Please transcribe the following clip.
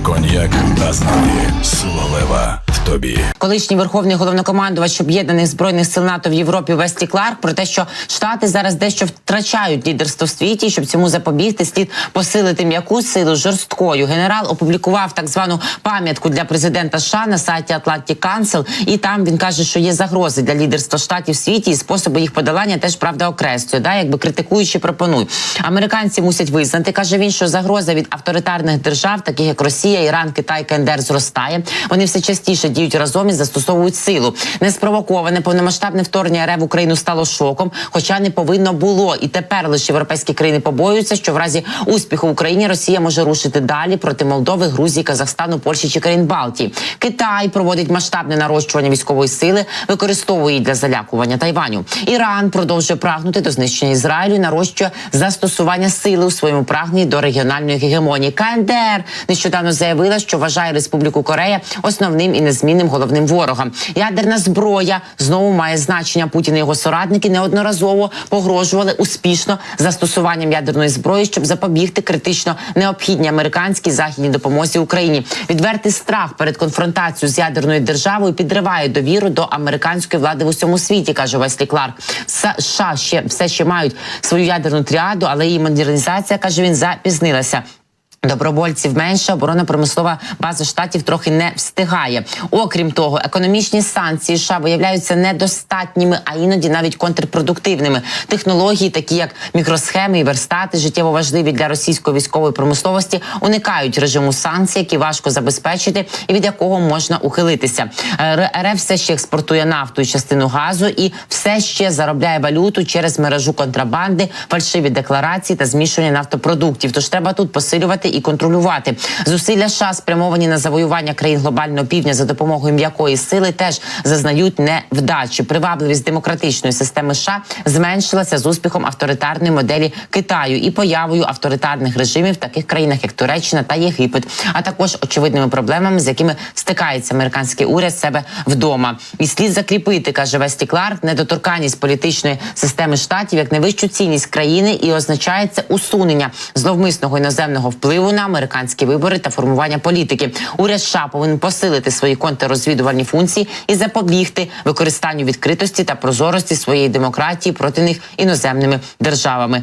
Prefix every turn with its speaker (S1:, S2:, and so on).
S1: Коньяк Азнаді. Сила лева в тобі.
S2: Колишній верховний головнокомандувач Об'єднаних збройних сил НАТО в Європі Весті Кларк про те, що Штати зараз дещо втрачають лідерство в світі, щоб цьому запобігти, слід посилити м'яку силу жорсткою. Генерал опублікував так звану пам'ятку для президента США на сайті Atlantic Council, і там він каже, що є загрози для лідерства Штатів в світі, і способи їх подолання теж, правда, окреслює, якби критикуючи пропонує. Американці мусять визнати, каже він, що загроза від авторитарних держав, таких як Росія, Іран, Китай, КНДР, зростає. Вони все частіше діють разом і застосовують силу. Неспровоковане повномасштабне вторгнення РФ в Україну стало шоком, хоча не повинно було. І тепер лише європейські країни побоюються, що в разі успіху в Україні Росія може рушити далі проти Молдови, Грузії, Казахстану, Польщі чи країн Балтії. Китай проводить масштабне нарощування військової сили, використовує її для залякування Тайваню. Іран продовжує прагнути до знищення Ізраїлю і нарощує застосування сили у своєму прагненні до регіональної гегемонії. КНДР нещодавно заявила, що вважає Республіку Корея основним і незмінним головним ворогом. Ядерна зброя знову має значення. Путін і його соратники неодноразово погрожували успішно застосуванням ядерної зброї, щоб запобігти критично необхідній американській західній допомозі Україні. Відвертий страх перед конфронтацією з ядерною державою підриває довіру до американської влади в усьому світі, каже Веслі Кларк. США все ще мають свою ядерну тріаду, але її модернізація, каже він, запізнилася. Добровольців менше, оборонно-промислова база Штатів трохи не встигає. Окрім того, економічні санкції США виявляються недостатніми, а іноді навіть контрпродуктивними. Технології, такі як мікросхеми і верстати, життєво важливі для російської військової промисловості, уникають режиму санкцій, які важко забезпечити і від якого можна ухилитися. РФ все ще експортує нафту і частину газу і все ще заробляє валюту через мережу контрабанди, фальшиві декларації та змішування нафтопродуктів. Тож треба тут посилювати і контролювати. Зусилля США, спрямовані на завоювання країн глобального півдня за допомогою м'якої сили, теж зазнають невдачі. Привабливість демократичної системи США зменшилася з успіхом авторитарної моделі Китаю і появою авторитарних режимів в таких країнах, як Туреччина та Єгипет, а також очевидними проблемами, з якими стикається американський уряд себе вдома. І слід закріпити, каже Весті Кларк, недоторканність політичної системи Штатів як найвищу цінність країни, і означає це усунення зловмисного іноземного впливу на американські вибори та формування політики. Уряд США повинен посилити свої контррозвідувальні функції і запобігти використанню відкритості та прозорості своєї демократії проти них іноземними державами.